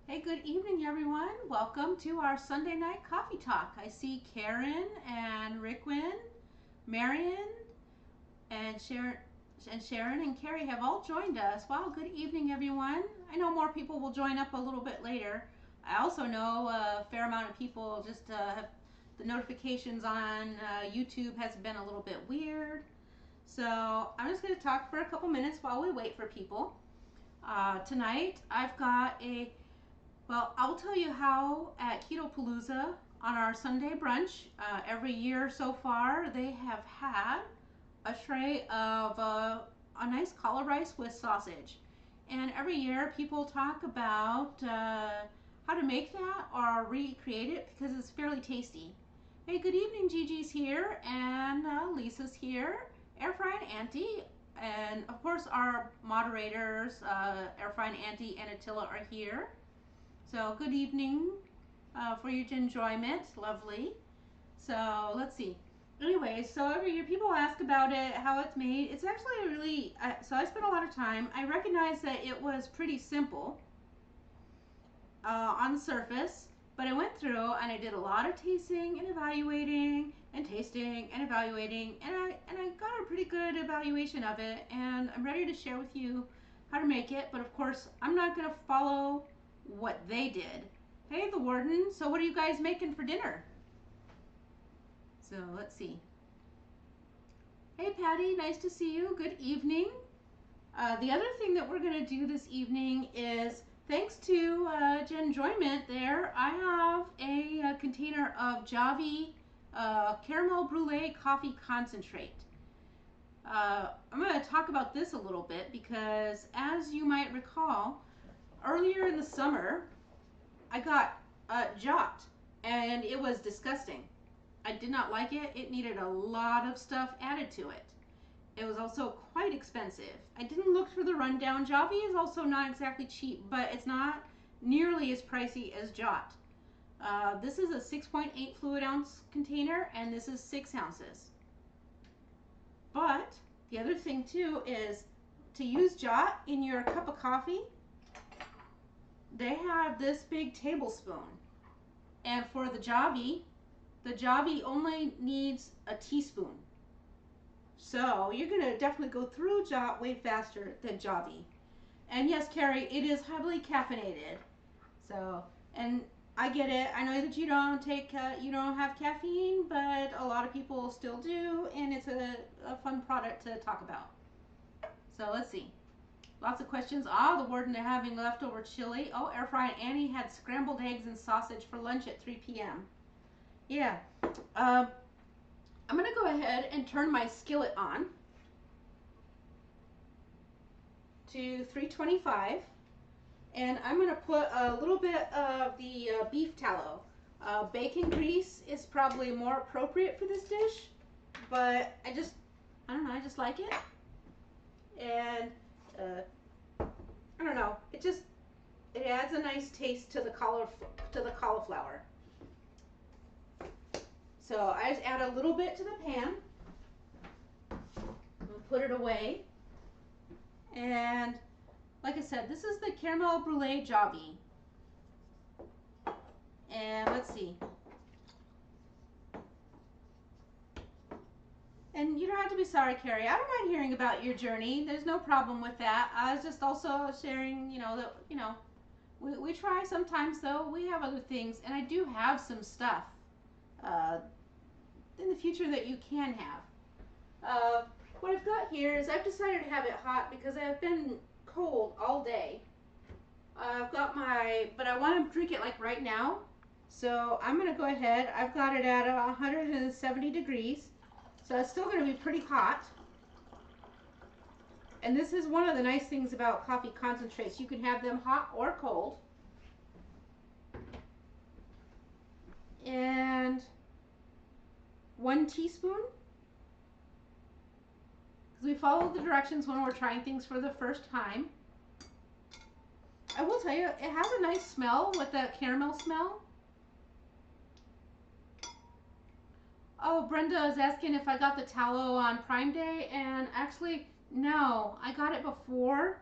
Hey, good evening, everyone. Welcome to our Sunday night coffee talk. I see Karen and Rickwin, Marion, and Sharon and Carrie have all joined us. Wow, good evening, everyone. I know more people will join up a little bit later. I also know a fair amount of people just have the notifications on YouTube has been a little bit weird. So I'm just going to talk for a couple minutes while we wait for people. Tonight I've got I'll tell you how at Keto Palooza on our Sunday brunch, every year so far, they have had a tray of a nice colored rice with sausage. And every year people talk about how to make that or recreate it because it's fairly tasty. Hey, good evening, Gigi's here and Lisa's here, Air Fry and Auntie, and of course our moderators, Air Fry and Auntie and Attila are here. So good evening for your enjoyment. Lovely. So let's see. Anyway, so every year people ask about it, how it's made. It's actually really, so I spent a lot of time. I recognize that it was pretty simple on the surface, but I went through and I did a lot of tasting and evaluating and tasting and evaluating, and I got a pretty good evaluation of it, and I'm ready to share with you how to make it. But of course, I'm not going to follow what they did. Hey, the warden, so what are you guys making for dinner? So let's see. Hey, Patty, nice to see you. Good evening. The other thing that we're going to do this evening is, thanks to Enjoyment there, I have a container of Javvy caramel brulee coffee concentrate. I'm going to talk about this a little bit because, as you might recall, earlier in the summer, I got Jot, and it was disgusting. I did not like it. It needed a lot of stuff added to it. It was also quite expensive. I didn't look for the rundown. Javvy is also not exactly cheap, but it's not nearly as pricey as Jot. This is a 6.8 fluid ounce container, and this is 6 ounces. But the other thing too is to use Jot in your cup of coffee, they have this big tablespoon, and for the Javvy only needs a teaspoon. So you're gonna definitely go through Jot way faster than Javvy. And yes, Carrie, it is heavily caffeinated. So, and I get it. I know that you don't have caffeine, but a lot of people still do, and it's a fun product to talk about. So let's see. Lots of questions. The warden, they're having leftover chili. Oh, Air Fry and Annie had scrambled eggs and sausage for lunch at 3 p.m. Yeah. I'm going to go ahead and turn my skillet on to 325. And I'm going to put a little bit of the beef tallow. Bacon grease is probably more appropriate for this dish, but I don't know, I just like it. And I don't know, it adds a nice taste to the cauliflower. So I just add a little bit to the pan. We'll put it away. And like I said, this is the caramel brulee Javvy. And let's see. And you don't have to be sorry, Carrie. I don't mind hearing about your journey. There's no problem with that. I was just also sharing, we try sometimes, though. We have other things, and I do have some stuff in the future that you can have. What I've got here is I've decided to have it hot because I've been cold all day. But I want to drink it like right now. So I'm going to go ahead. I've got it at 170 degrees. So it's still going to be pretty hot. And this is one of the nice things about coffee concentrates. You can have them hot or cold. And 1 teaspoon. Because we follow the directions when we're trying things for the first time. I will tell you, it has a nice smell with that caramel smell. Oh, Brenda is asking if I got the tallow on Prime Day, and actually, no, I got it before,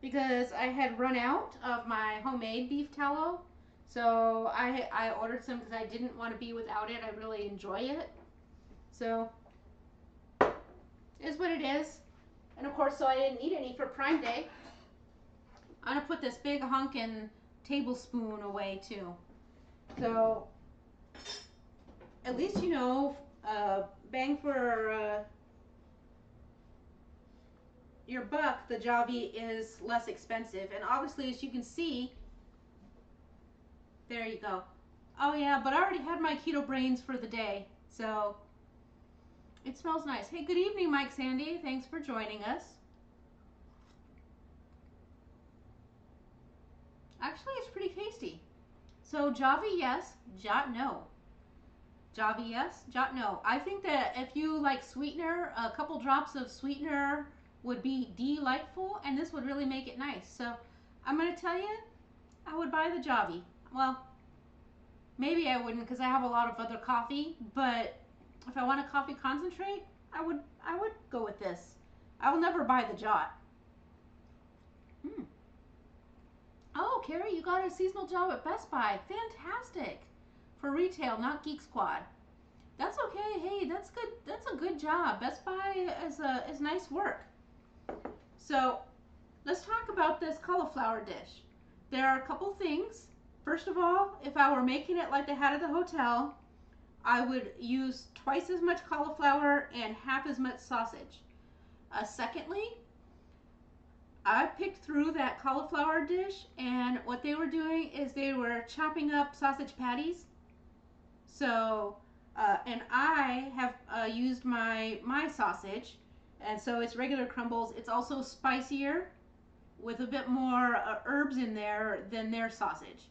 because I had run out of my homemade beef tallow. So I ordered some because I didn't want to be without it. I really enjoy it. So it is what it is. And of course, so I didn't need any for Prime Day. I'm gonna put this big honkin' tablespoon away too. So at least, you know, bang for your buck, the Javvy is less expensive. And obviously, as you can see, there you go. Oh yeah, but I already had my keto brains for the day, so it smells nice. Hey, good evening, Mike Sandy. Thanks for joining us. Actually, it's pretty tasty. So Javvy, yes. Jot, no. Javvy, yes. Jot, no. I think that if you like sweetener, a couple drops of sweetener would be delightful, and this would really make it nice. So I'm going to tell you, I would buy the Javvy. Well, maybe I wouldn't because I have a lot of other coffee, but if I want a coffee concentrate, I would go with this. I will never buy the Jot. Oh, Carrie, you got a seasonal job at Best Buy. Fantastic. For retail, not Geek Squad. That's okay. Hey, that's good. That's a good job. Best Buy is nice work. So let's talk about this cauliflower dish. There are a couple things. First of all, if I were making it like they had at the hotel, I would use twice as much cauliflower and half as much sausage. Secondly, I picked through that cauliflower dish, and what they were doing is they were chopping up sausage patties. So, and I have used my sausage, and so it's regular crumbles. It's also spicier with a bit more herbs in there than their sausage.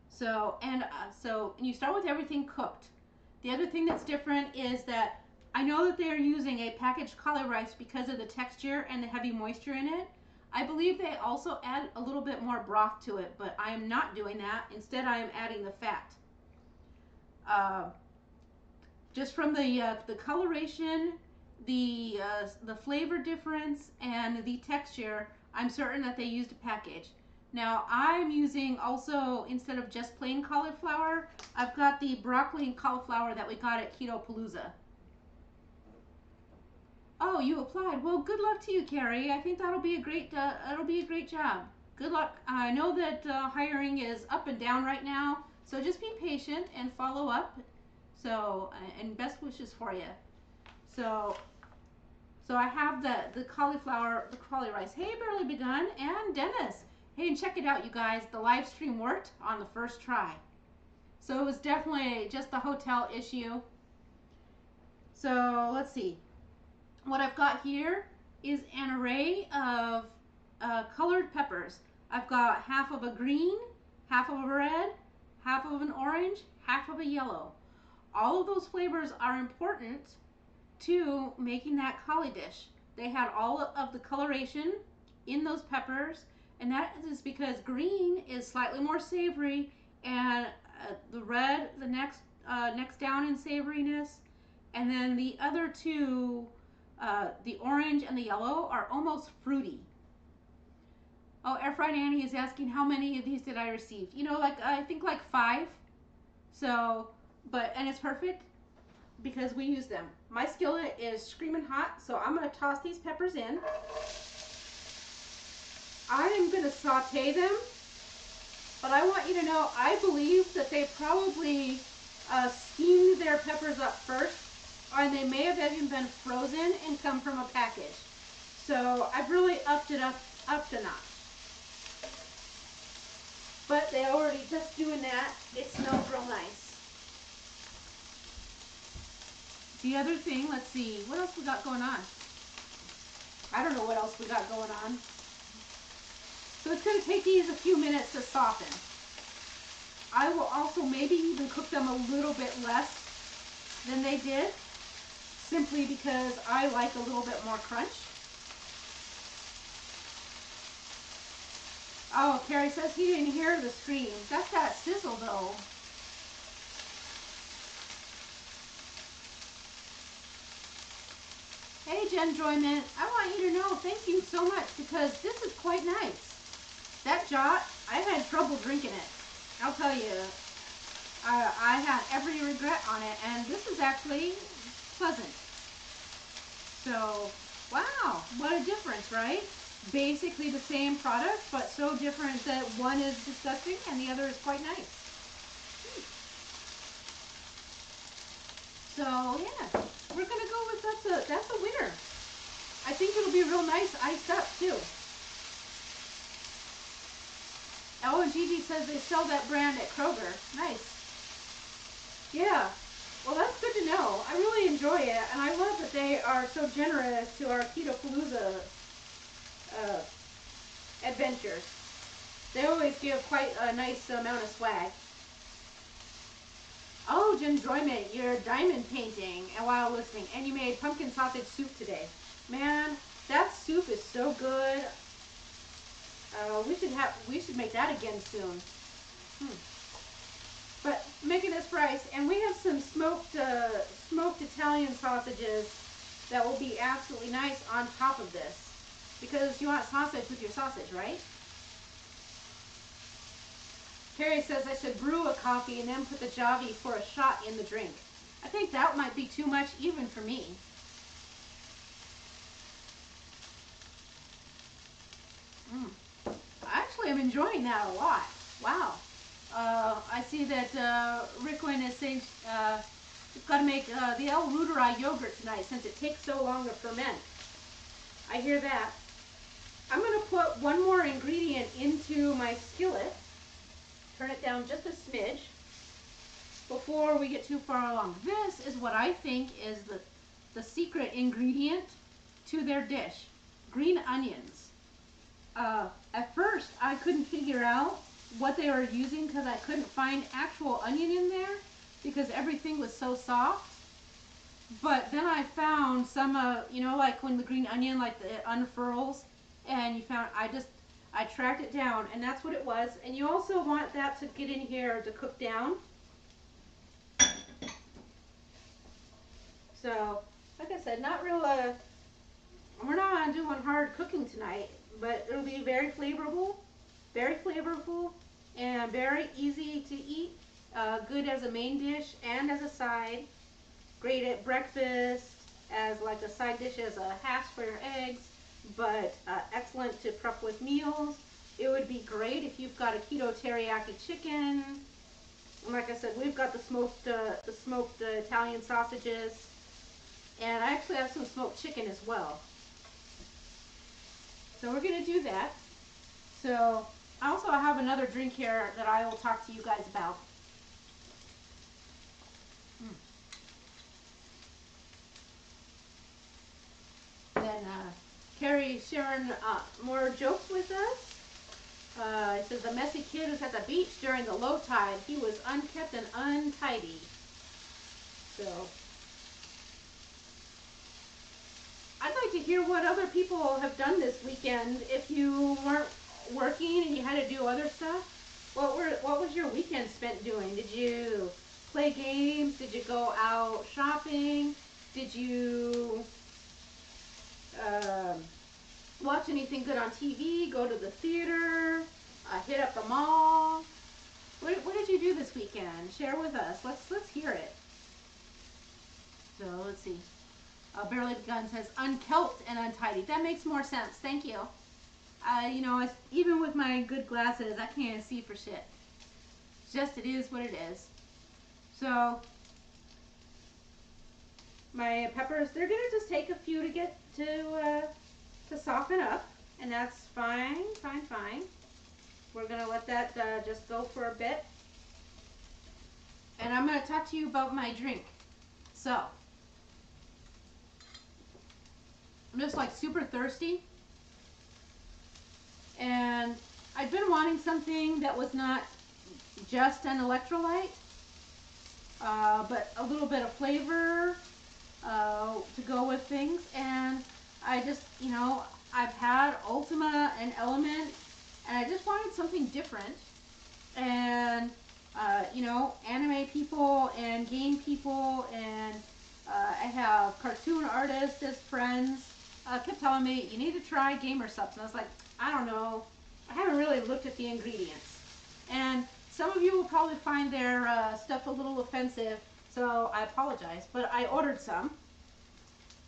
So, and you start with everything cooked. The other thing that's different is that I know that they are using a packaged cauli rice because of the texture and the heavy moisture in it. I believe they also add a little bit more broth to it, but I am not doing that. Instead, I am adding the fat. Just from the coloration, the flavor difference, and the texture, I'm certain that they used a package. Now, I'm using also, instead of just plain cauliflower, I've got the broccoli and cauliflower that we got at Keto Palooza. Oh, you applied. Well, good luck to you, Carrie. I think that'll be a great job. Good luck. I know that hiring is up and down right now, so just be patient and follow up. So, and best wishes for you. So I have the cauliflower, the cauli rice. Hey, Barely Begun, and Dennis. Hey, and check it out, you guys. The live stream worked on the first try. So it was definitely just the hotel issue. So let's see. What I've got here is an array of colored peppers. I've got half of a green, half of a red, half of an orange, half of a yellow. All of those flavors are important to making that cauli dish. They had all of the coloration in those peppers, and that is because green is slightly more savory, and the red, the next down in savoriness, and then the other two, the orange and the yellow, are almost fruity. Oh, Air Fried Annie is asking how many of these did I receive? You know, like I think like 5. So, and it's perfect because we use them. My skillet is screaming hot, so I'm going to toss these peppers in. I am going to saute them, but I want you to know I believe that they probably steamed their peppers up first, and they may have even been frozen and come from a package. So I've really upped it up a notch. But they already, just doing that, it smells real nice. The other thing, let's see, what else we got going on? I don't know what else we got going on. So it's going to take these a few minutes to soften. I will also maybe even cook them a little bit less than they did, simply because I like a little bit more crunch. Oh, Carrie says he didn't hear the scream. That's that sizzle though. Hey, Enjoyment. I want you to know thank you so much because this is quite nice. That Jot, I've had trouble drinking it. I'll tell you, I had every regret on it, and this is actually pleasant. So, wow, what a difference, right? Basically the same product, but so different that one is disgusting and the other is quite nice. So yeah, we're gonna go with that's a winner. I think it'll be real nice iced up too. Oh, and Gigi says they sell that brand at Kroger. Nice. Yeah. Well, that's good to know. I really enjoy it, and I love that they are so generous to our Keto-palooza adventures. They always give quite a nice amount of swag. Oh, Enjoyment, you're diamond painting while listening, and you made pumpkin sausage soup today. Man, that soup is so good. We should make that again soon. But making this rice, and we have some smoked Italian sausages that will be absolutely nice on top of this, because you want sausage with your sausage, right? Carrie says I should brew a coffee and then put the Javvy for a shot in the drink. I think that might be too much even for me. Actually, I'm enjoying that a lot. Wow. I see that Rickwin is saying we've got to make the El Ruderai yogurt tonight since it takes so long to ferment. I hear that. I'm going to put one more ingredient into my skillet. Turn it down just a smidge before we get too far along. This is what I think is the secret ingredient to their dish. Green onions. At first, I couldn't figure out what they were using because I couldn't find actual onion in there because everything was so soft. But then I found some, like when the green onion, like it unfurls, and you found, I tracked it down, and that's what it was. And you also want that to get in here to cook down. So, like I said, not real, we're not doing hard cooking tonight, but it'll be very flavorful, and very easy to eat. Good as a main dish and as a side. Great at breakfast, as like a side dish as a hash for your eggs, but excellent to prep with meals. It would be great if you've got a keto teriyaki chicken. And like I said, we've got the smoked Italian sausages, and I actually have some smoked chicken as well. So we're gonna do that. So I also have another drink here that I will talk to you guys about. Then Sharon, more jokes with us. It says the messy kid was at the beach during the low tide. He was unkept and untidy. So I'd like to hear what other people have done this weekend. If you weren't working and you had to do other stuff, what was your weekend spent doing? Did you play games? Did you go out shopping? Did you watch anything good on TV? Go to the theater? Hit up the mall? What did you do this weekend? Share with us. Let's hear it. So let's see. Barely Gun says unkelped and untidy. That makes more sense. Thank you. Even with my good glasses, I can't see for shit. Just it is what it is. So my peppers, they're gonna just take a few to get to soften up, and that's fine. We're gonna let that just go for a bit, and I'm gonna talk to you about my drink. So I'm just like super thirsty, and I've been wanting something that was not just an electrolyte, but a little bit of flavor to go with things. And I just, I've had Ultima and Element, and I just wanted something different. And, anime people and game people and I have cartoon artists as friends. Kept telling me, you need to try gamer subs. And I was like, I don't know. I haven't really looked at the ingredients. And some of you will probably find their stuff a little offensive, so I apologize. But I ordered some.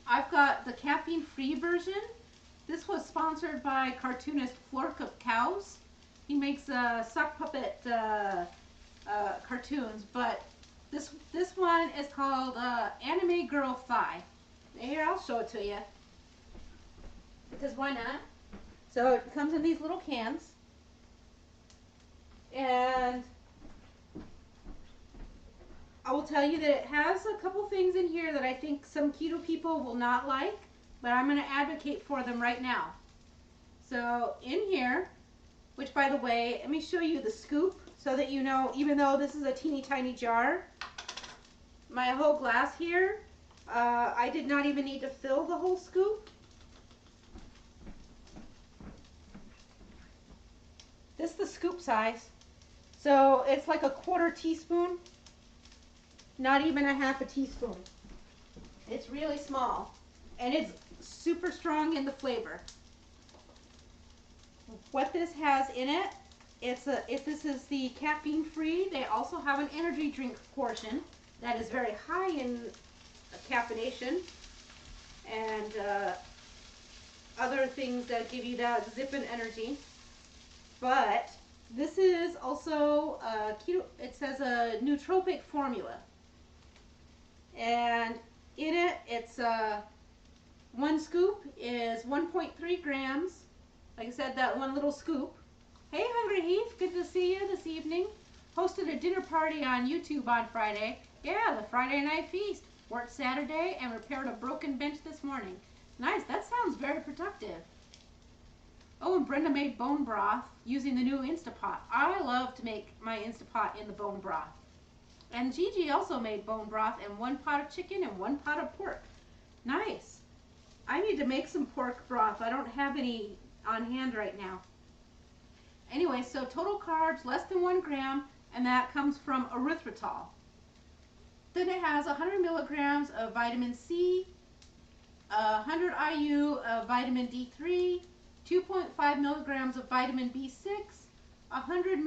I've got the caffeine-free version. This was sponsored by cartoonist Flork of Cows. He makes sock puppet cartoons, but this one is called Anime Girl Thigh. Here, I'll show it to you. Because why not? So it comes in these little cans. And I will tell you that it has a couple things in here that I think some keto people will not like, but I'm going to advocate for them right now. So in here, which by the way, let me show you the scoop so that you know, even though this is a teeny tiny jar, my whole glass here, I did not even need to fill the whole scoop. This is the scoop size. So it's like a 1/4 teaspoon, not even a 1/2 teaspoon. It's really small, and it's super strong in the flavor. What this has in it, if this is the caffeine free, they also have an energy drink portion that is very high in caffeination and other things that give you that zip and energy. But this is also keto. It says a nootropic formula, and in it, it's one scoop is 1.3 grams. Like I said, that one little scoop. Hey, Hungry Heath, good to see you this evening. Hosted a dinner party on YouTube on Friday. Yeah, the Friday night feast. Worked Saturday and repaired a broken bench this morning. Nice, that sounds very productive. Oh, and Brenda made bone broth using the new Instapot. I love to make my Instapot in the bone broth. And Gigi also made bone broth in 1 pot of chicken and 1 pot of pork. Nice. I need to make some pork broth. I don't have any on hand right now. Anyway, so total carbs less than 1 gram, and that comes from erythritol. Then it has 100 milligrams of vitamin C, 100 IU of vitamin D3, 2.5 milligrams of vitamin B6, 100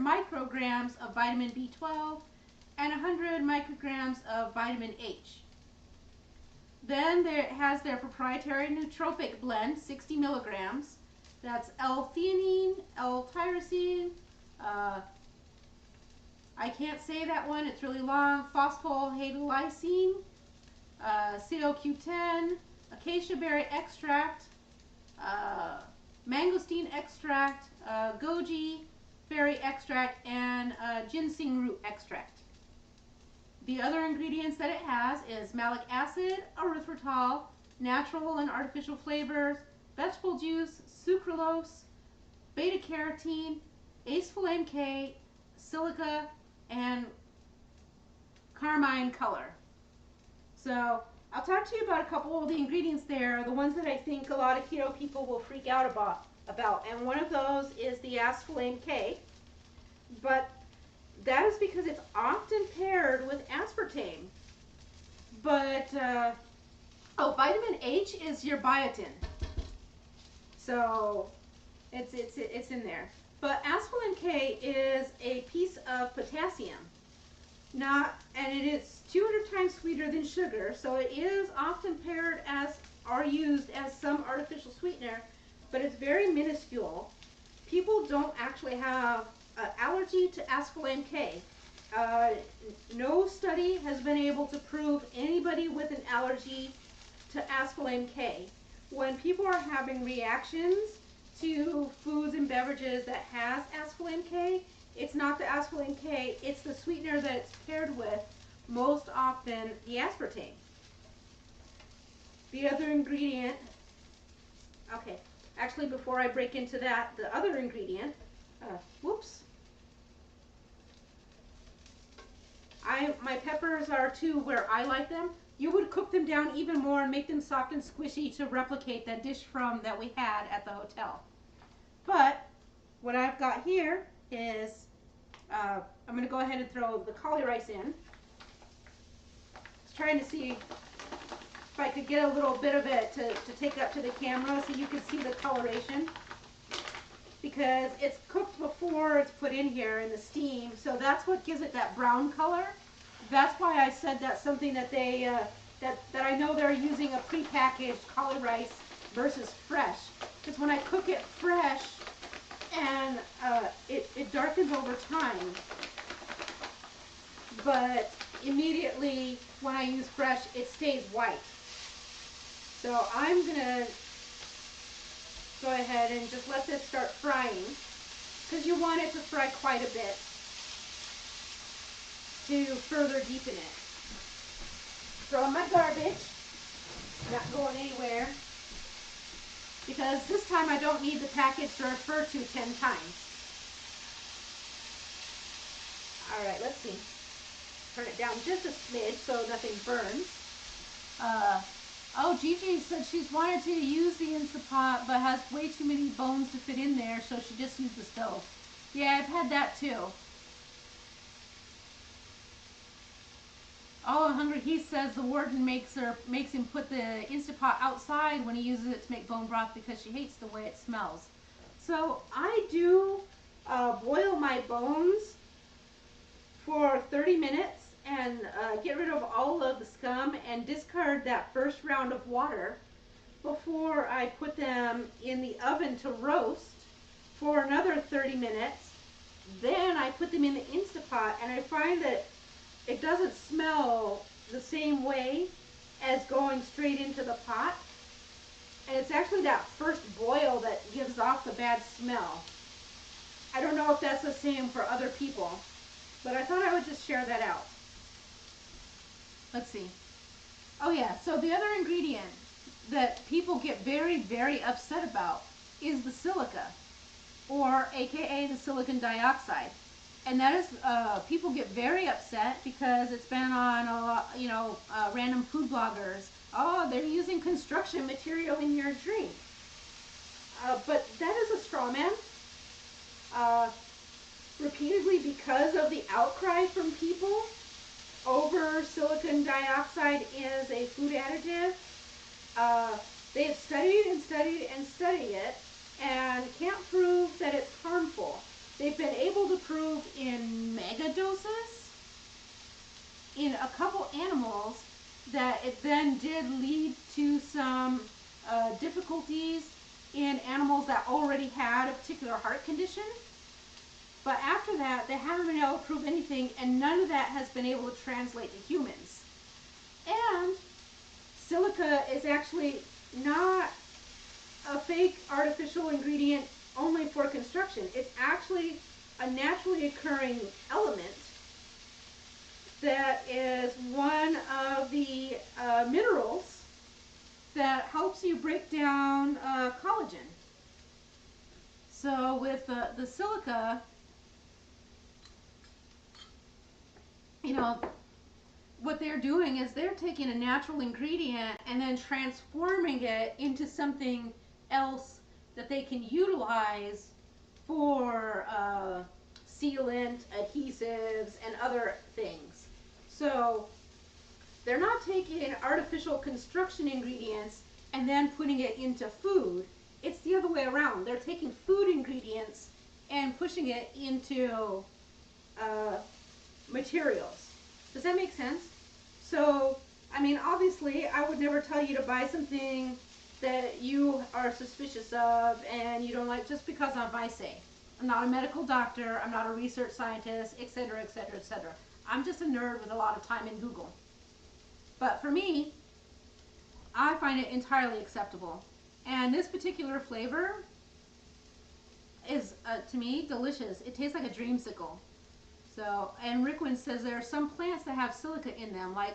micrograms of vitamin B12, and 100 micrograms of vitamin H. Then it has their proprietary nootropic blend, 60 milligrams. That's L-theanine, L-tyrosine, I can't say that one, it's really long, phosphohalidolysine, CoQ10, acacia berry extract, mangosteen extract, goji berry extract, and ginseng root extract. The other ingredients that it has is malic acid, erythritol, natural and artificial flavors, vegetable juice, sucralose, beta-carotene, acetylene K, silica, and carmine color. So I'll talk to you about a couple of the ingredients there, the ones that I think a lot of keto people will freak out about. And one of those is the acetylene K, but that is because it's often paired with aspartame. But, oh, vitamin H is your biotin. So it's in there. But acetylene K is a piece of potassium. And it is 200 times sweeter than sugar, so it is often paired as or used as some artificial sweetener, but it's very minuscule. People don't actually have an allergy to acetylene K. No study has been able to prove anybody with an allergy to acetylene K. When people are having reactions to foods and beverages that has acetylene K, it's not the acetylene K, it's the sweetener that it's paired with, most often the aspartame. The other ingredient, okay, actually before I break into that, the other ingredient, whoops. My peppers are to where I like them. You would cook them down even more and make them soft and squishy to replicate that dish that we had at the hotel. But what I've got here is, I'm going to go ahead and throw the cauli rice in. trying to see if I could get a little bit of it to take up to the camera so you can see the coloration. Because it's cooked before it's put in here in the steam, so that's what gives it that brown color. That's why I said that's something that they that I know they're using a prepackaged cauli rice versus fresh. Because when I cook it fresh, and it darkens over time, but immediately when I use fresh, it stays white. So I'm gonna go ahead and just let this start frying, because you want it to fry quite a bit to further deepen it. Throw in my garbage, not going anywhere, because this time I don't need the package to refer to 10 times. Alright, let's see. Turn it down just a smidge so nothing burns. Oh, Gigi said she's wanted to use the Instant Pot but has way too many bones to fit in there, so she just used the stove. Yeah, I've had that too. Oh, Hungry Heath says the warden makes him put the Instant Pot outside when he uses it to make bone broth because she hates the way it smells. So I do boil my bones for 30 minutes and get rid of all of the scum and discard that first round of water before I put them in the oven to roast for another 30 minutes. Then I put them in the Instant Pot, and I find that it doesn't smell the same way as going straight into the pot. And it's actually that first boil that gives off the bad smell. I don't know if that's the same for other people, but I thought I would just share that out. Let's see. Oh yeah, so the other ingredient that people get very, very upset about is the silica, or AKA the silicon dioxide. And that is, people get very upset because it's been on a lot, random food bloggers. Oh, they're using construction material in your drink. But that is a straw man. Repeatedly, because of the outcry from people over silicon dioxide as a food additive, they have studied and studied and studied it and can't prove that it's harmful. They've been able to prove in mega doses in a couple animals that it then did lead to some difficulties in animals that already had a particular heart condition. But after that, they haven't been able to prove anything, and none of that has been able to translate to humans. And silica is actually not a fake artificial ingredient only for construction. It's actually a naturally occurring element that is one of the minerals that helps you break down collagen. So with the silica, what they're doing is they're taking a natural ingredient and then transforming it into something else that they can utilize for sealant, adhesives, and other things. So they're not taking artificial construction ingredients and then putting it into food. It's the other way around. They're taking food ingredients and pushing it into materials. Does that make sense? So, I mean, obviously, I would never tell you to buy something that you are suspicious of and you don't like just because of my say. I'm not a medical doctor, I'm not a research scientist, etc., etc., etc. I'm just a nerd with a lot of time in Google. But for me, I find it entirely acceptable. And this particular flavor is, to me, delicious. It tastes like a dreamsicle. So, and Rickwin says there are some plants that have silica in them, like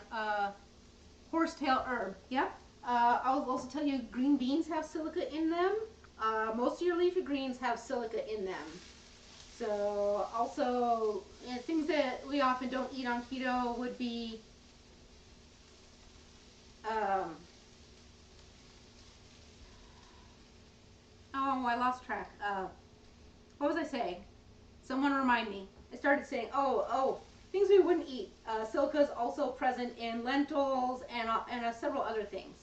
horsetail herb. Yep. I'll also tell you green beans have silica in them. Most of your leafy greens have silica in them. So, also, things that we often don't eat on keto would be oh, I lost track. What was I saying? Someone remind me. I started saying, things we wouldn't eat. Silica is also present in lentils and several other things.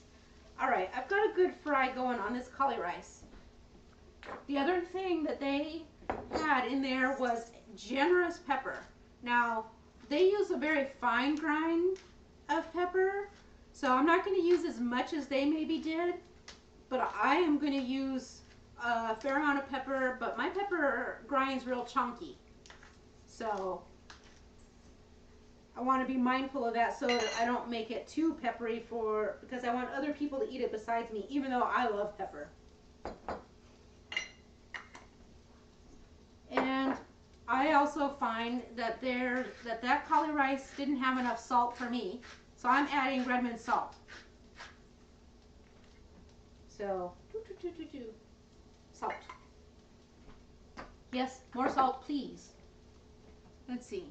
All right, I've got a good fry going on this cauli rice. The other thing that they had in there was generous pepper. Now, they use a very fine grind of pepper, so I'm not going to use as much as they maybe did, but I am going to use a fair amount of pepper, but my pepper grinds real chunky. So I want to be mindful of that so that I don't make it too peppery because I want other people to eat it besides me, even though I love pepper. And I also find that that cauli rice didn't have enough salt for me, so I'm adding Redmond salt. So, salt. Yes, more salt, please. Let's see.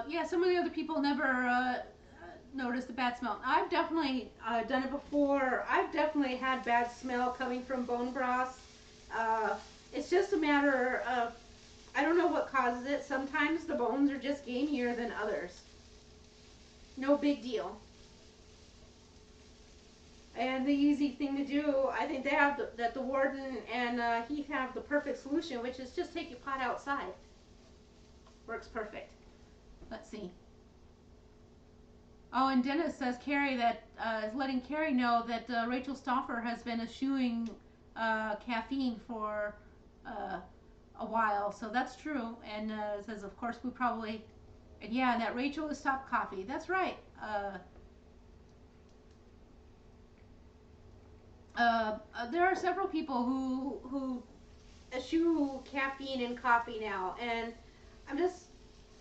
Yeah, some of the other people never noticed the bad smell. I've definitely done it before. I've definitely had bad smell coming from bone broth. It's just a matter of, I don't know what causes it. Sometimes the bones are just gamier than others. No big deal. And the easy thing to do, I think they have that the warden and Heath have the perfect solution, which is just take your pot outside. Works perfect. Let's see. Oh, and Dennis says Carrie that is letting Carrie know that Rachel Stauffer has been eschewing caffeine for a while, so that's true. And says, of course, we probably, and yeah, and that Rachel has stopped coffee. That's right. There are several people who eschew caffeine in coffee now, and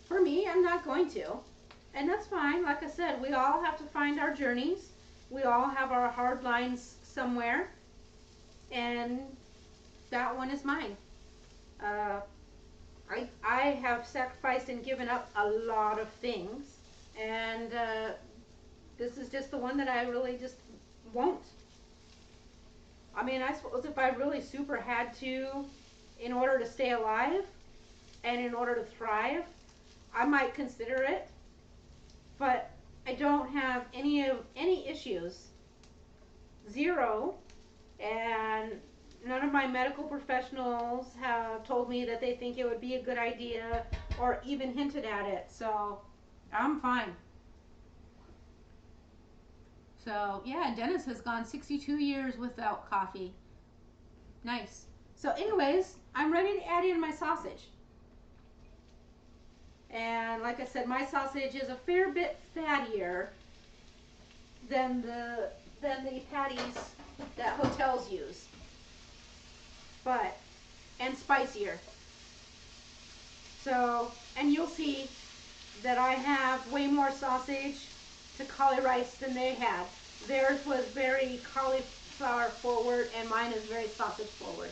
for me, I'm not going to. And that's fine. Like I said, we all have to find our journeys. We all have our hard lines somewhere, and that one is mine. I have sacrificed and given up a lot of things, and this is just the one that I really just won't. I mean, I suppose if I really super had to, in order to stay alive and in order to thrive, I might consider it, but I don't have any issues. Zero. And none of my medical professionals have told me that they think it would be a good idea or even hinted at it, so I'm fine. So yeah, Dennis has gone 62 years without coffee. Nice. So anyways, I'm ready to add in my sausage. And like I said, my sausage is a fair bit fattier than the patties that hotels use, and spicier. So, and you'll see that I have way more sausage to cauli rice than they had. Theirs was very cauliflower forward, and mine is very sausage forward.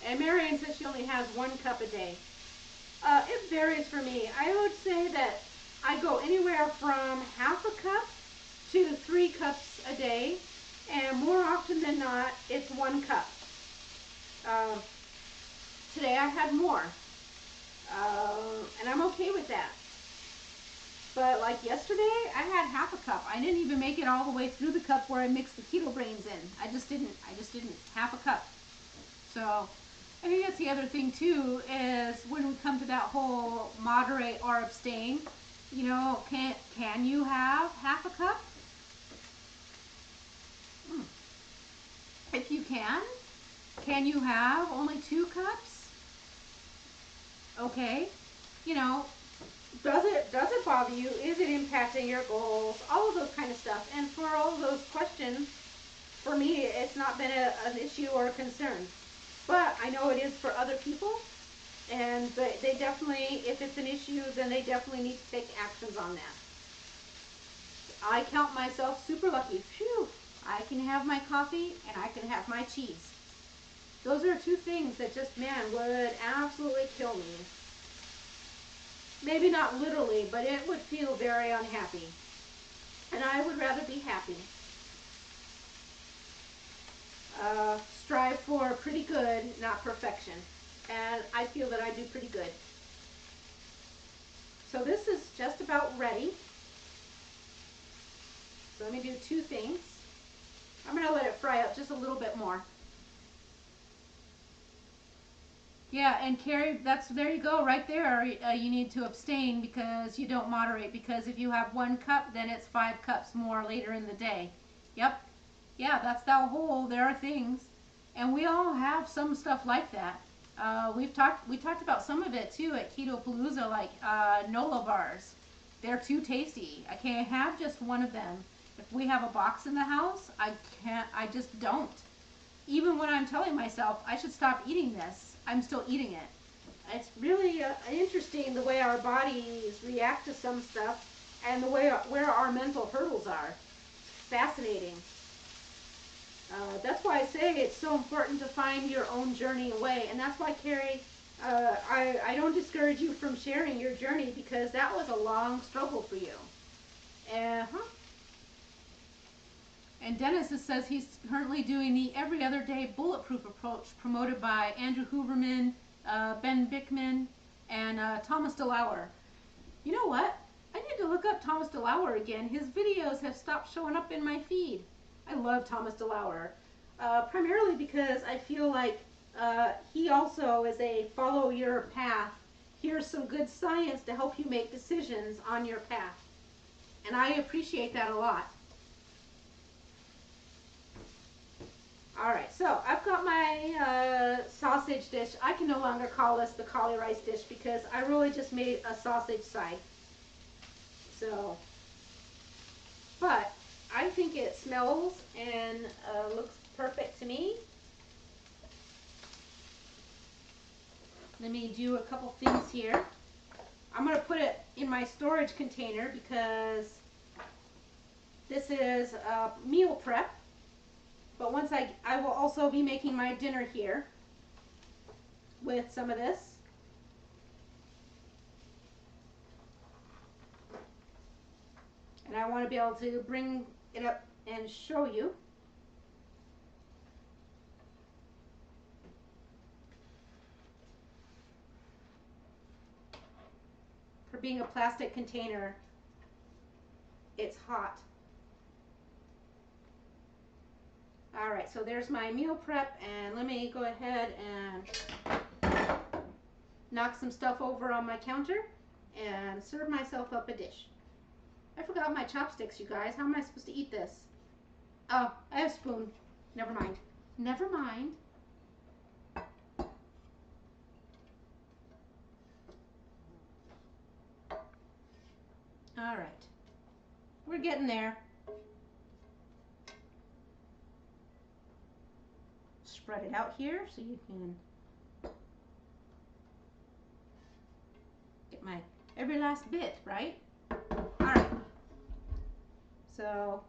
And Marion says she only has 1 cup a day. It varies for me. I would say that I go anywhere from half a cup to 3 cups a day, and more often than not, it's 1 cup. Today I had more, and I'm okay with that. But like yesterday, I had half a cup. I didn't even make it all the way through the cup where I mixed the keto brains in. I just didn't. Half a cup. So I think that's the other thing too, is when we come to that whole moderate or abstain, you know, can you have half a cup? If you can you have only 2 cups? Okay, you know, does it bother you? Is it impacting your goals? All of those kind of stuff. And for all of those questions, for me, it's not been an issue or a concern. But I know it is for other people, and they definitely, if it's an issue, then they definitely need to take actions on that. I count myself super lucky. Phew! I can have my coffee and I can have my cheese. Those are 2 things that just, man, would absolutely kill me. Maybe not literally, but it would feel very unhappy. And I would rather be happy. Strive for pretty good, not perfection. and I feel that I do pretty good. So this is just about ready. So let me do two things. I'm going to let it fry up just a little bit more. Yeah, and Carrie, there you go, right there. You need to abstain because you don't moderate. Because if you have 1 cup, then it's 5 cups more later in the day. Yep. Yeah, that's the whole. There are things, and we all have some stuff like that. We talked about some of it too at Keto Palooza, like Nola bars. They're too tasty. I can't have just one of them. If we have a box in the house, I just don't. Even when I'm telling myself I should stop eating this, I'm still eating it. It's really interesting the way our bodies react to some stuff and the way where our mental hurdles are. Fascinating. That's why I say it's so important to find your own journey and way. And that's why, Carrie, I don't discourage you from sharing your journey, because that was a long struggle for you. And Dennis says he's currently doing the every other day bulletproof approach promoted by Andrew Huberman, Ben Bickman, and Thomas DeLauer. You know what? I need to look up Thomas DeLauer again. His videos have stopped showing up in my feed. I love Thomas DeLauer, primarily because I feel like he also is a follow your path. Here's some good science to help you make decisions on your path. And I appreciate that a lot. Alright, so I've got my sausage dish. I can no longer call this the cauliflower dish because I really just made a sausage side. So, but I think it smells and looks perfect to me. Let me do a couple things here. I'm going to put it in my storage container because this is a meal prep. But once I will also be making my dinner here with some of this. And I want to be able to bring it up and show you. For being a plastic container, it's hot. Alright, so there's my meal prep, and let me go ahead and knock some stuff over on my counter and serve myself up a dish. I forgot my chopsticks, you guys. How am I supposed to eat this? Oh, I have a spoon. Never mind. Never mind. Alright. We're getting there. Spread it out here so you can get my every last bit, right? Alright. So,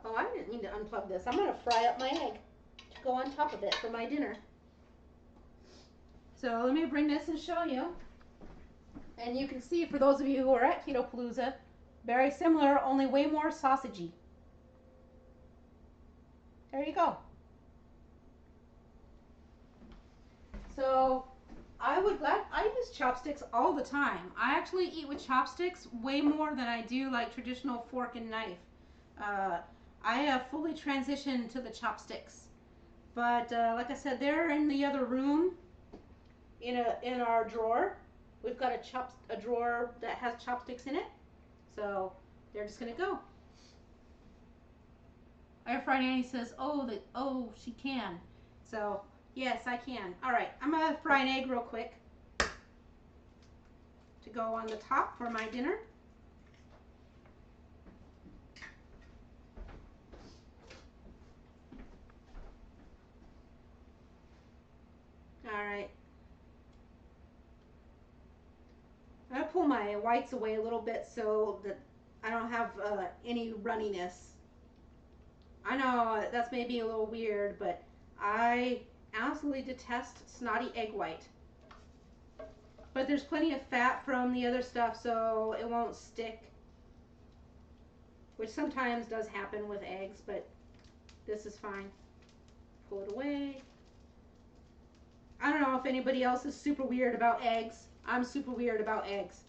oh, I didn't need to unplug this. I'm going to fry up my egg to go on top of it for my dinner. So let me bring this and show you. And you can see, for those of you who are at Keto Palooza, very similar, only way more sausagey. There you go. So I use chopsticks all the time. I actually eat with chopsticks way more than I do like traditional fork and knife. I have fully transitioned to the chopsticks. But like I said, they're in the other room in our drawer. We've got a drawer that has chopsticks in it. So they're just going to go. Air Fried Annie says, oh, she can. So, yes, I can. All right, I'm going to fry an egg real quick to go on the top for my dinner. All right. I'm going to pull my whites away a little bit so that I don't have any runniness. I know that's maybe a little weird, but I absolutely detest snotty egg white. But there's plenty of fat from the other stuff, so it won't stick. Which sometimes does happen with eggs, but this is fine. Pull it away. I don't know if anybody else is super weird about eggs. I'm super weird about eggs.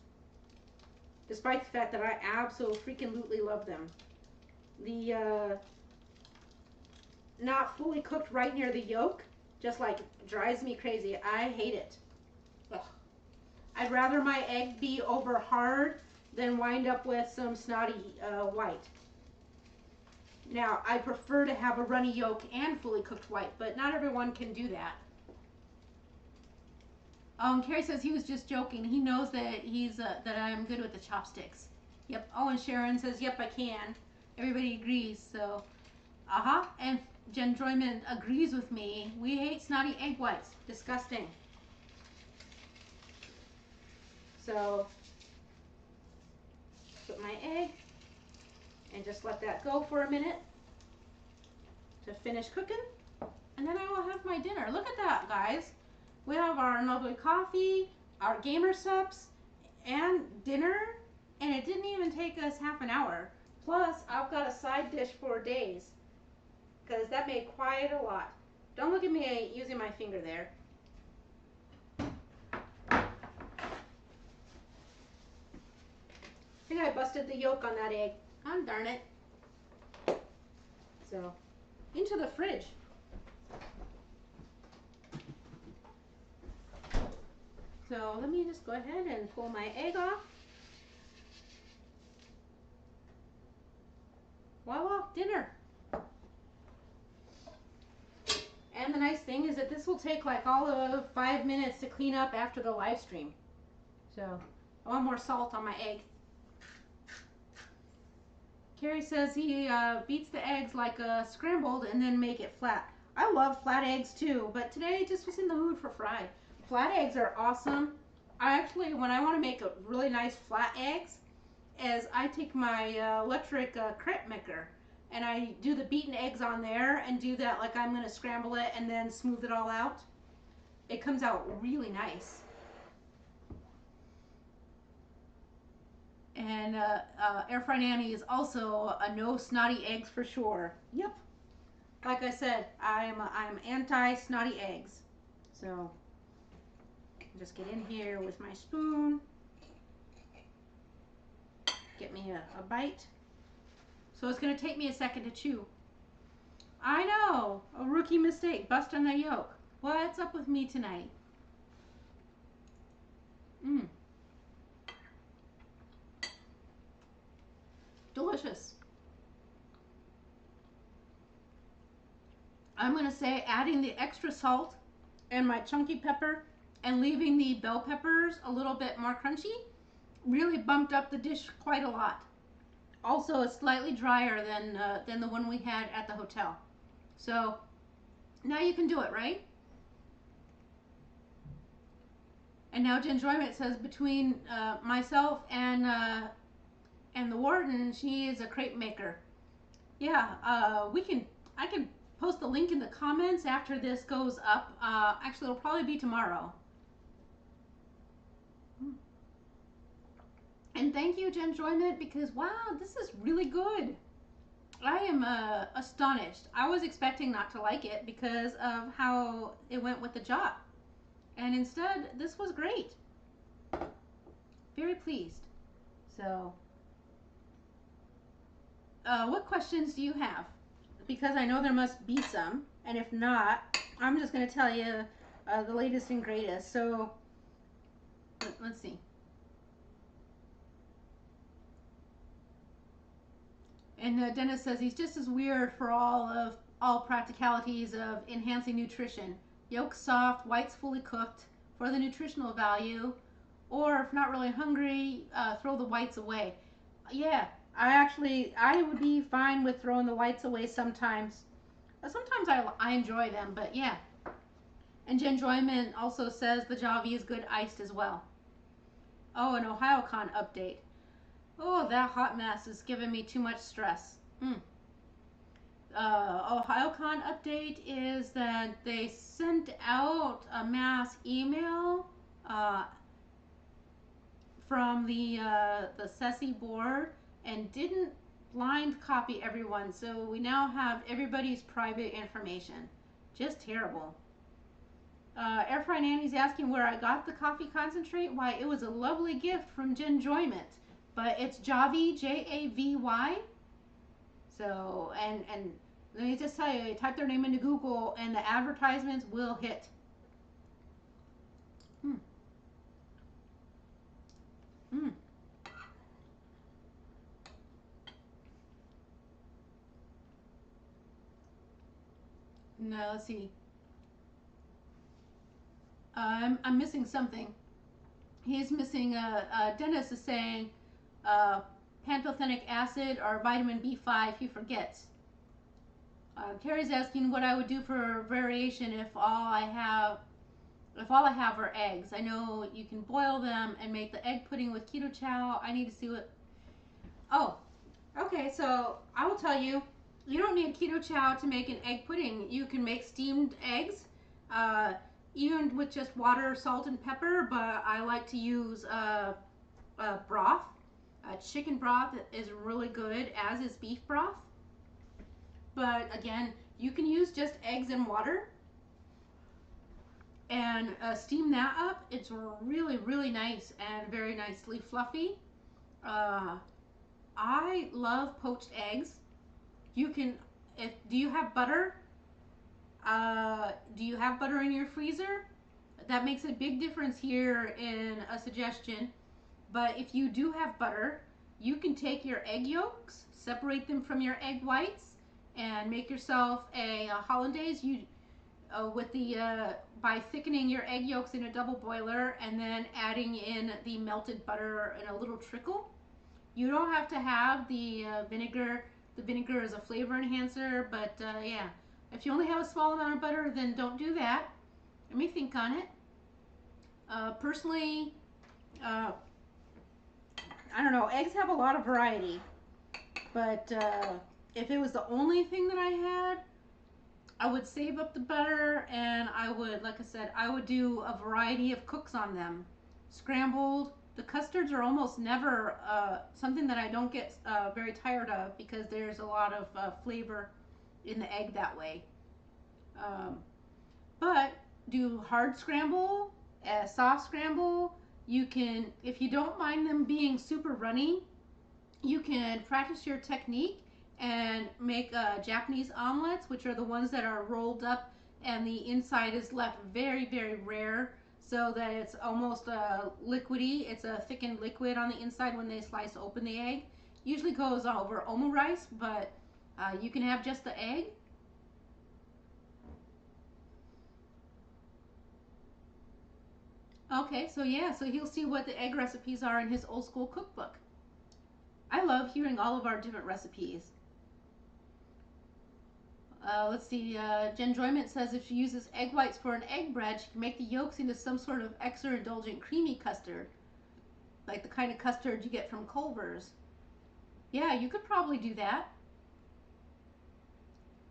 Despite the fact that I absolutely love them. The not fully cooked right near the yolk just like drives me crazy. I hate it. Ugh. I'd rather my egg be over hard than wind up with some snotty white. Now, I prefer to have a runny yolk and fully cooked white, but not everyone can do that. Carrie says he was just joking. He knows that that I'm good with the chopsticks. Yep. Oh, and Sharon says, yep, I can. Everybody agrees. So, and Jen Joyman agrees with me. We hate snotty egg whites. Disgusting. So, put my egg and just let that go for a minute to finish cooking. And then I will have my dinner. Look at that, guys. We have our lovely coffee, our gamer subs, and dinner, and it didn't even take us half an hour. Plus, I've got a side dish for days, because that made quite a lot. Don't look at me using my finger there. I think I busted the yolk on that egg. Oh, darn it. So, into the fridge. So let me just go ahead and pull my egg off. Voila, dinner. And the nice thing is that this will take like all of 5 minutes to clean up after the live stream. So I want more salt on my egg. Carrie says he beats the eggs like scrambled and then make it flat. I love flat eggs too, but today just was in the mood for fried. Flat eggs are awesome. I actually, when I want to make a really nice flat eggs, is I take my electric crepe maker and I do the beaten eggs on there and do that like I'm going to scramble it and then smooth it all out. It comes out really nice. And Air Fry Nanny is also a no snotty eggs for sure. Yep. Like I said, I'm anti snotty eggs. So just get in here with my spoon. Get me a bite. So it's going to take me a second to chew. I know, a rookie mistake, busting the yolk. What's up with me tonight? Delicious. I'm going to say adding the extra salt and my chunky pepper and leaving the bell peppers a little bit more crunchy really bumped up the dish quite a lot. Also, it's slightly drier than the one we had at the hotel. So now you can do it, right? And now Jen Joyment says between myself and the warden, she is a crepe maker. Yeah, I can post the link in the comments after this goes up. Actually, it'll probably be tomorrow. And thank you, Jen Joyment, because wow, this is really good. I am astonished. I was expecting not to like it because of how it went with the job. And instead, this was great. Very pleased. So, what questions do you have? Because I know there must be some. And if not, I'm just going to tell you the latest and greatest. So, let's see. And Dennis says he's just as weird for all practicalities of enhancing nutrition. Yolk soft, whites fully cooked for the nutritional value, or if not really hungry, throw the whites away. Yeah, I would be fine with throwing the whites away sometimes. Sometimes I enjoy them, but yeah. And Jen Joyman also says the Javvy is good iced as well. Oh, an OhioCon update. Oh, that hot mess is giving me too much stress. OhioCon update is that they sent out a mass email from the SESI board and didn't blind copy everyone. So we now have everybody's private information. Just terrible. Air Fry Nanny's asking where I got the coffee concentrate. Why, it was a lovely gift from Jenjoyment. But it's Javvy, Javvy. So, and let me just tell you, type their name into Google and the advertisements will hit. Mm. Mm. No, let's see. I'm missing something. He's missing, Dennis is saying pantothenic acid or vitamin B5. He forgets. Carrie's asking what I would do for variation if all I have are eggs. I know you can boil them and make the egg pudding with keto chow. I need to see what. Oh, okay. So I will tell you, you don't need keto chow to make an egg pudding. You can make steamed eggs, even with just water, salt, and pepper. But I like to use broth. Chicken broth is really good, as is beef broth. But again, you can use just eggs and water and steam that up. It's really, really nice and very nicely fluffy. I love poached eggs. You can, do you have butter? Do you have butter in your freezer? That makes a big difference here in a suggestion. But if you do have butter, you can take your egg yolks, separate them from your egg whites, and make yourself a hollandaise. With the by thickening your egg yolks in a double boiler and then adding in the melted butter in a little trickle. You don't have to have the vinegar. The vinegar is a flavor enhancer, but yeah, if you only have a small amount of butter, then don't do that. Let me think on it. Personally, I don't know. Eggs have a lot of variety, but if it was the only thing that I had, I would save up the butter and I would, like I said, I would do a variety of cooks on them. Scrambled. The custards are almost never something that I don't get very tired of because there's a lot of flavor in the egg that way. But do hard scramble, soft scramble. You can, if you don't mind them being super runny, you can practice your technique and make Japanese omelets, which are the ones that are rolled up and the inside is left very, very rare so that it's almost liquidy. It's a thickened liquid on the inside when they slice open the egg. Usually goes over omo rice, but you can have just the egg. Okay, so yeah, so he'll see what the egg recipes are in his old school cookbook. I love hearing all of our different recipes. Let's see, Jen Joyment says if she uses egg whites for an egg bread, she can make the yolks into some sort of extra indulgent creamy custard, like the kind of custard you get from Culver's. Yeah, you could probably do that.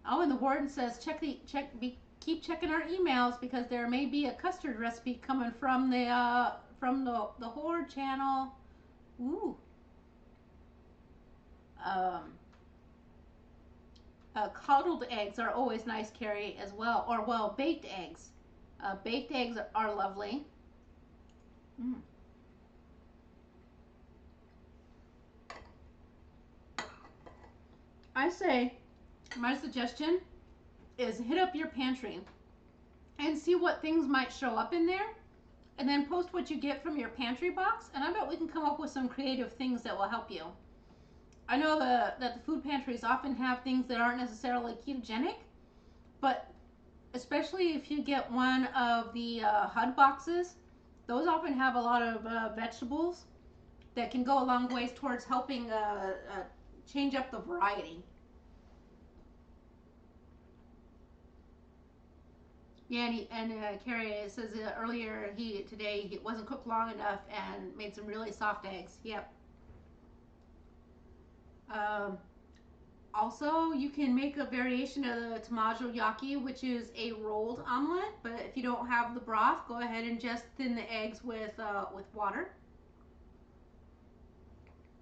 Oh, and the warden says keep checking our emails because there may be a custard recipe coming from the Horde channel. Ooh. Coddled eggs are always nice, Carrie, as well. Or, well, baked eggs. Baked eggs are lovely. Mm. I say, my suggestion is hit up your pantry and see what things might show up in there. And then post what you get from your pantry box. And I bet we can come up with some creative things that will help you. I know that the food pantries often have things that aren't necessarily ketogenic, but especially if you get one of the HUD boxes, those often have a lot of vegetables that can go a long ways towards helping change up the variety. Yeah, and Carrie says earlier today he wasn't cooked long enough and made some really soft eggs. Yep. Also, you can make a variation of the tamago yaki, which is a rolled omelet. But if you don't have the broth, go ahead and just thin the eggs with water.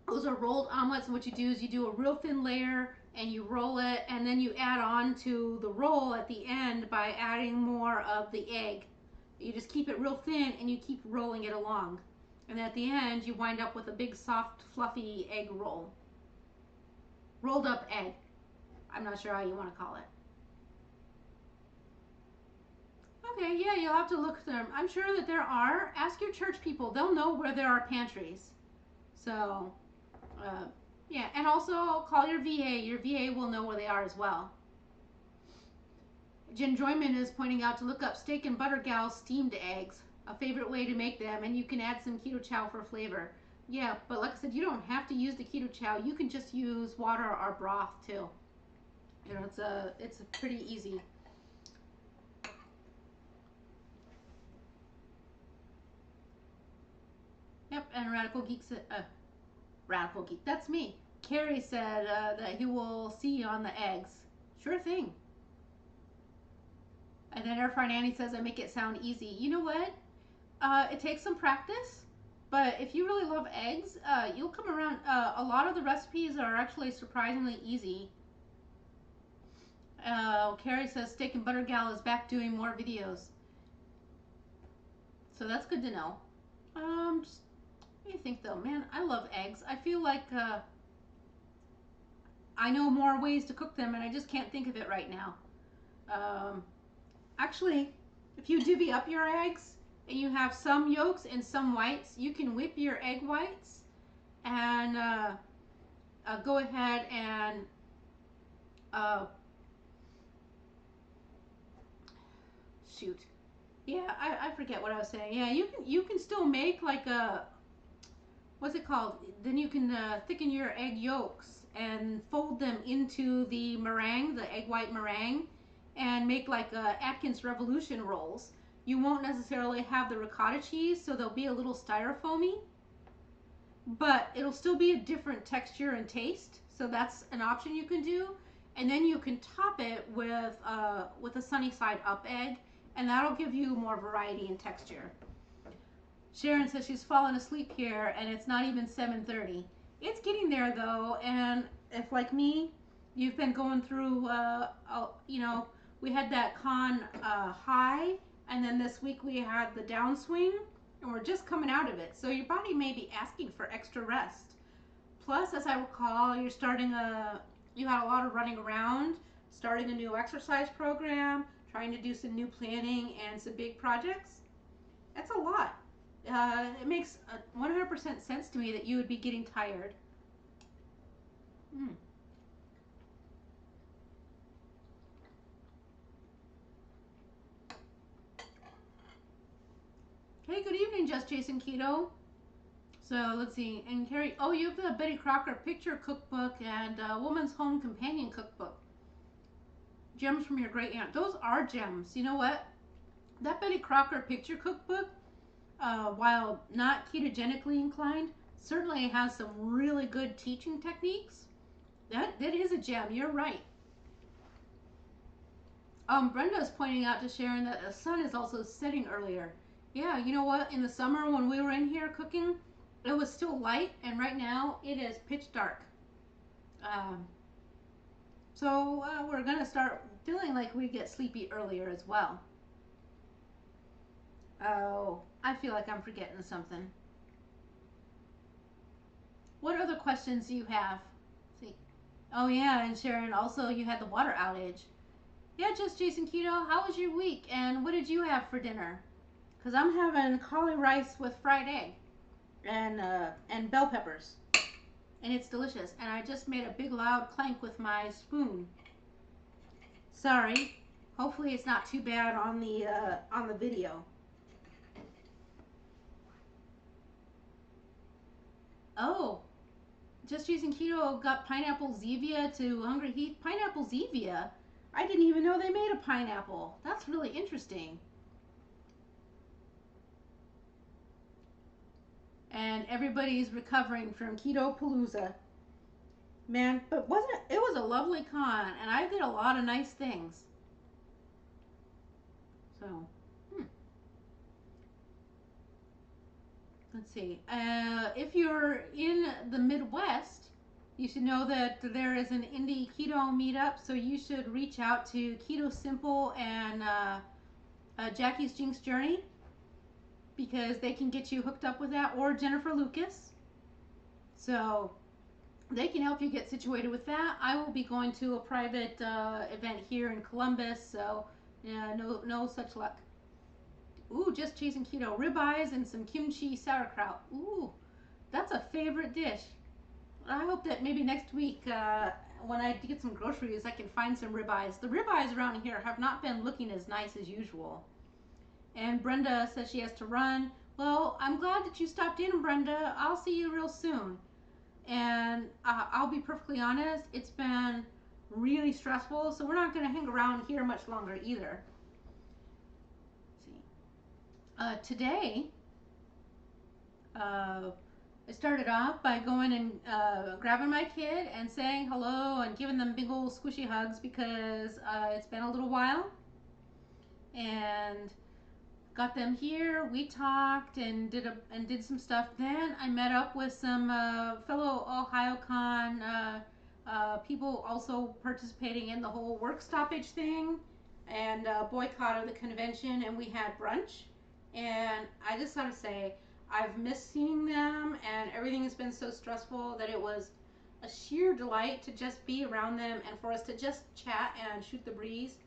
Those are rolled omelets, and what you do is you do a real thin layer, and you roll it, and then you add on to the roll at the end by adding more of the egg. You just keep it real thin and you keep rolling it along. And at the end, you wind up with a big, soft, fluffy egg roll. Rolled up egg. I'm not sure how you want to call it. Okay, yeah, you'll have to look at them. I'm sure that there are. Ask your church people. They'll know where there are pantries. So, yeah, and also call your VA. Your VA will know where they are as well. Jen Joyman is pointing out to look up steak and butter gal steamed eggs, a favorite way to make them, and you can add some keto chow for flavor. Yeah, but like I said, you don't have to use the keto chow. You can just use water or broth too. You know, it's pretty easy. Yep, and Radical Geek said, Radical Geek, that's me. Carrie said that he will see you on the eggs. Sure thing. And then Air Fry Nanny says I make it sound easy. You know what? It takes some practice, but if you really love eggs, you'll come around. A lot of the recipes are actually surprisingly easy. Carrie says Steak and Butter Gal is back doing more videos. So that's good to know. What do you think though? Man, I love eggs. I feel like I know more ways to cook them and I just can't think of it right now. Actually, if you divvy up your eggs and you have some yolks and some whites, you can whip your egg whites and go ahead and shoot. Yeah, I forget what I was saying. Yeah, you can still make like a, what's it called? Then you can thicken your egg yolks and fold them into the meringue, the egg white meringue, and make like Atkins Revolution rolls. You won't necessarily have the ricotta cheese, so they'll be a little styrofoamy, but it'll still be a different texture and taste. So that's an option you can do. And then you can top it with a sunny side up egg, and that'll give you more variety and texture. Sharon says she's fallen asleep here, and it's not even 7:30. It's getting there though, and if like me, you've been going through, you know, we had that con high, and then this week we had the downswing, and we're just coming out of it. So your body may be asking for extra rest. Plus, as I recall, you had a lot of running around, starting a new exercise program, trying to do some new planning and some big projects. That's a lot. It makes 100% sense to me that you would be getting tired. Hey, good evening, Just Jason Keto. So let's see, and Carrie, oh, you have the Betty Crocker picture cookbook and Woman's Home Companion cookbook. Gems from your great aunt. Those are gems. You know what? That Betty Crocker picture cookbook, while not ketogenically inclined, certainly has some really good teaching techniques. That is a gem. You're right. Brenda's pointing out to Sharon that the sun is also setting earlier. Yeah, you know what? In the summer when we were in here cooking, it was still light, and right now it is pitch dark. So we're going to start feeling like we get sleepy earlier as well. Oh, I feel like I'm forgetting something. What other questions do you have? See. Oh yeah, and Sharon, also you had the water outage. Yeah, Just Jason Keto, how was your week? And what did you have for dinner? Because I'm having cauli rice with fried egg and bell peppers. And it's delicious. And I just made a big loud clank with my spoon. Sorry. Hopefully it's not too bad on the video. Oh, Just Jason Keto got pineapple Zevia to Hungry Heath. Pineapple Zevia? I didn't even know they made a pineapple. That's really interesting. And everybody's recovering from Keto Palooza. Man, but it was a lovely con, and I did a lot of nice things. So, let's see. If you're in the Midwest, You should know that there is an indie keto meetup, so you should reach out to Keto Simple and Jackie's Jinx Journey, because they can get you hooked up with that, or Jennifer Lucas. So they can help you get situated with that. I will be going to a private event here in Columbus, so no such luck. Ooh, just chasing keto. Ribeyes and some kimchi sauerkraut. Ooh, that's a favorite dish. I hope that maybe next week, when I get some groceries, I can find some ribeyes. The ribeyes around here have not been looking as nice as usual. And Brenda says she has to run. Well, I'm glad that you stopped in, Brenda. I'll see you real soon. And I'll be perfectly honest, it's been really stressful, so we're not going to hang around here much longer either. Let's see. Today, I started off by going and grabbing my kid and saying hello and giving them big old squishy hugs, because it's been a little while. And got them here. We talked and did some stuff. Then I met up with some fellow OhioCon people also participating in the whole work stoppage thing and boycott of the convention, and we had brunch. And I just gotta say, I've missed seeing them, and everything has been so stressful that it was a sheer delight to just be around them and for us to just chat and shoot the breeze,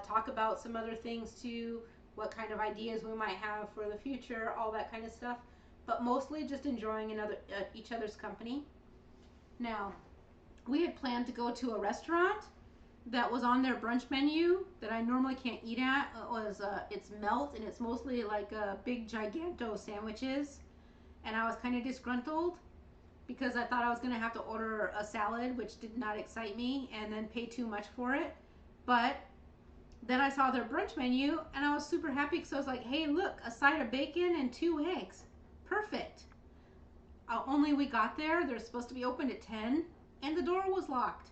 talk about some other things too, what kind of ideas we might have for the future, all that kind of stuff, but mostly just enjoying each other's company. Now, we had planned to go to a restaurant that was on their brunch menu that I normally can't eat at. It's Melt, and it's mostly like big giganto sandwiches, and I was kind of disgruntled because I thought I was going to have to order a salad, which did not excite me, and then pay too much for it. But then I saw their brunch menu, and I was super happy because I was like, hey, look, a side of bacon and 2 eggs. Perfect. Only we got there, they're supposed to be open at 10, and the door was locked.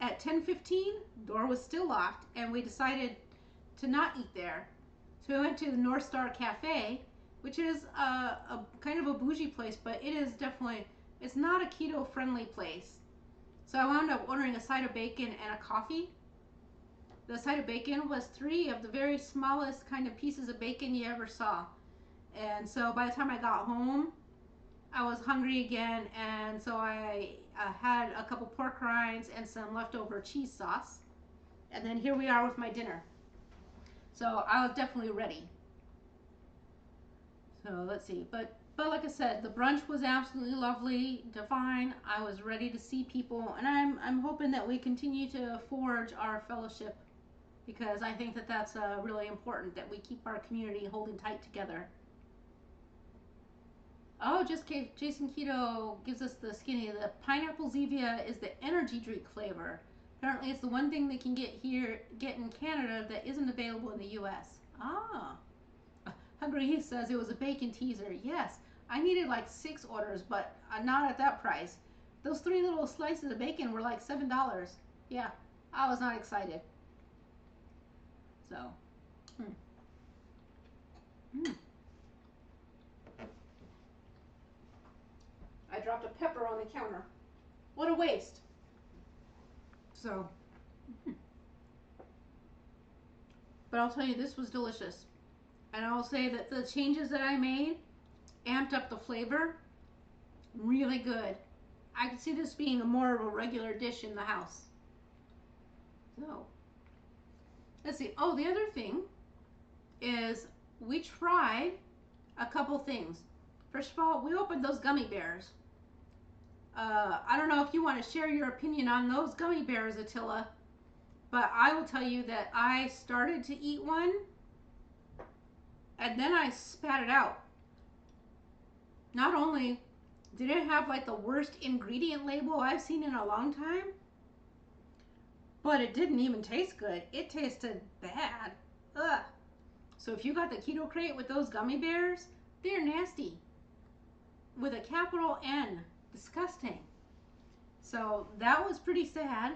At 10:15, the door was still locked, and we decided to not eat there. So we went to the North Star Cafe, which is a kind of a bougie place, but it is definitely, it's not a keto-friendly place. So I wound up ordering a side of bacon and a coffee. The side of bacon was 3 of the very smallest kind of pieces of bacon you ever saw. And so by the time I got home, I was hungry again, and so I had a couple pork rinds and some leftover cheese sauce. And then here we are with my dinner. So I was definitely ready. So let's see. But like I said, the brunch was absolutely lovely, divine. I was ready to see people, and I'm hoping that we continue to forge our fellowship, because I think that that's really important, that we keep our community holding tight together. Oh, just Jason Keto gives us the skinny. The pineapple Zevia is the energy drink flavor. Apparently, it's the one thing they can get in Canada that isn't available in the U.S. Ah. Hungry says it was a bacon teaser. Yes, I needed like 6 orders, but not at that price. Those 3 little slices of bacon were like $7. Yeah, I was not excited. So, I dropped a pepper on the counter. What a waste. So, but I'll tell you, this was delicious. And I'll say that the changes that I made amped up the flavor really good. I could see this being more of a regular dish in the house. So, let's see. Oh, the other thing is we tried a couple things. First of all, we opened those gummy bears. I don't know if you want to share your opinion on those gummy bears, Attila, but I will tell you that I started to eat one, and then I spat it out. Not only did it have like the worst ingredient label I've seen in a long time, but it didn't even taste good. It tasted bad. Ugh. So if you got the keto crate with those gummy bears, they're nasty. With a capital N. Disgusting. So that was pretty sad.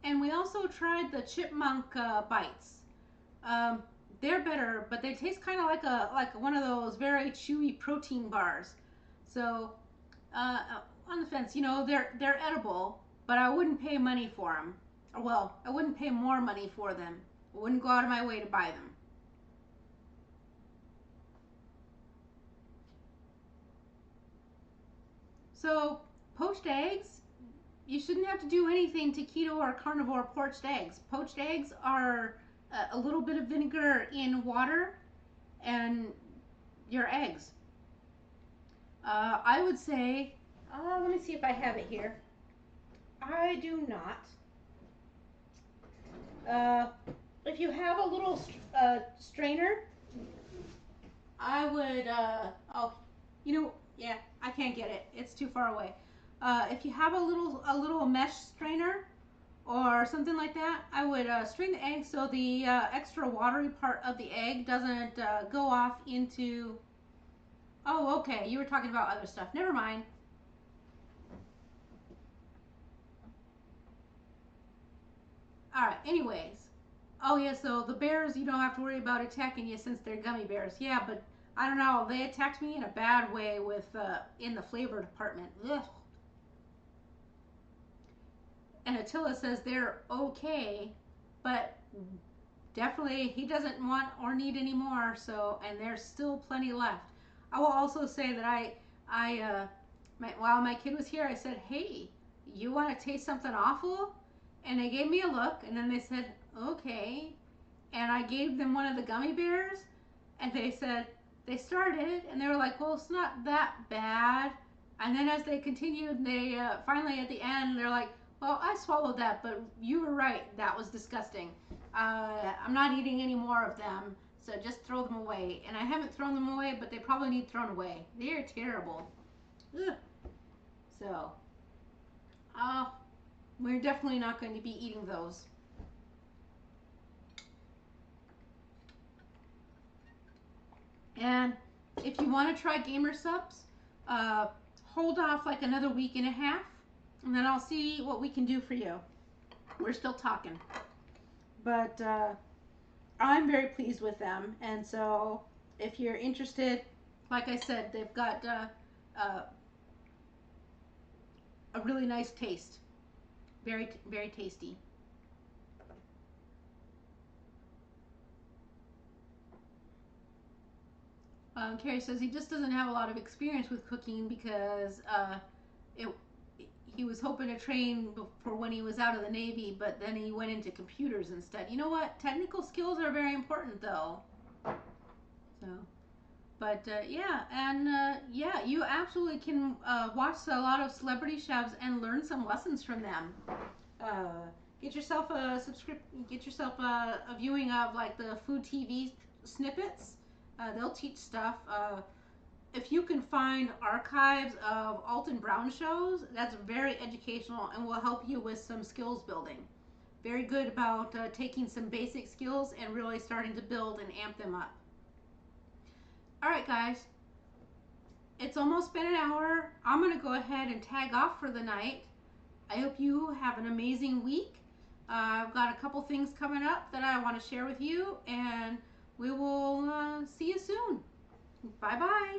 And we also tried the chipmunk bites. They're better, but they taste kind of like one of those very chewy protein bars. So I on the fence. You know, they're edible, but I wouldn't pay money for them. Well, I wouldn't pay more money for them. I wouldn't go out of my way to buy them. So, poached eggs, you shouldn't have to do anything to keto or carnivore poached eggs. Poached eggs are a little bit of vinegar in water and your eggs. I would say, let me see if I have it here. I do not. If you have a little strainer, I would, oh, you know, yeah, I can't get it. It's too far away. If you have a little mesh strainer or something like that, I would strain the egg so the extra watery part of the egg doesn't go off into. Oh, okay. You were talking about other stuff. Never mind. All right. Anyways. Oh, yeah. So the bears, you don't have to worry about attacking you since they're gummy bears. Yeah, but I don't know. They attacked me in a bad way with in the flavor department. Ugh. And Attila says they're okay, but definitely he doesn't want or need any more. So, and there's still plenty left. I will also say that while my kid was here, I said, "Hey, you want to taste something awful?" And they gave me a look, and then they said, "Okay." And I gave them one of the gummy bears, and they said they started, and they were like, "Well, it's not that bad." And then as they continued, they finally at the end, they're like, "Well, I swallowed that, but you were right. That was disgusting. I'm not eating any more of them." So just throw them away. And I haven't thrown them away, but they probably need thrown away. They're terrible. Ugh. So, we're definitely not going to be eating those. And if you want to try gamer subs, hold off like another week and a half, and then I'll see what we can do for you. We're still talking. But, I'm very pleased with them, and so if you're interested, like I said, they've got a really nice taste. Very, very tasty. Carrie says he just doesn't have a lot of experience with cooking because it, he was hoping to train for when he was out of the Navy, but then he went into computers instead. You know what? Technical skills are very important, though. So, but yeah, and yeah, you absolutely can watch a lot of celebrity chefs and learn some lessons from them. Get yourself a Get yourself a viewing of like the food TV snippets. They'll teach stuff. If you can find archives of Alton Brown shows, that's very educational and will help you with some skills building. Very good about taking some basic skills and really starting to build and amp them up. All right, guys. It's almost been an hour. I'm going to go ahead and tag off for the night. I hope you have an amazing week. I've got a couple things coming up that I want to share with you, and we will see you soon. Bye-bye.